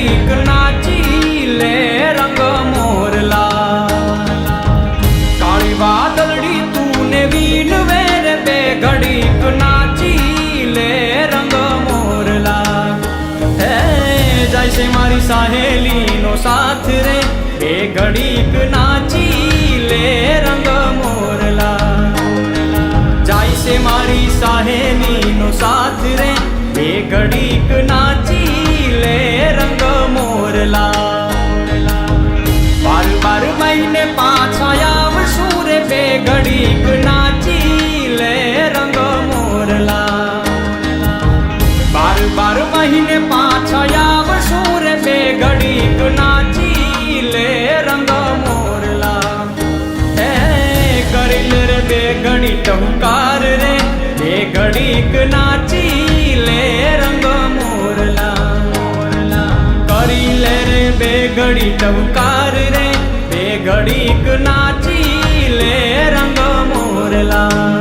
घड़ीक नाची ले रंग मोरला। काली बादलड़ी तूने वीन वेर बे घड़ीक नाची ले रंग मोरला। जैसे मारी सहेली नो साथ रे बे घड़ीक नाची ले रंग मोरला। जैसे मारी सहेली नो साथ रे बे घड़ीक नाची ले रंग मोरला। बार बार महीने पाछा आवशु रे बे घड़ीक नाची ले रंग मोरला। बार बार महीने पाछा आवशु रे बे घड़ीक नाची ले रंग मोरला। करिल रे बे घड़ी टहुकार रे बे घड़ीक नाची ले रंग मोरला। करिल रे बे घड़ी टहुकार रे बे घड़ीक नाची ले रंग मोरला।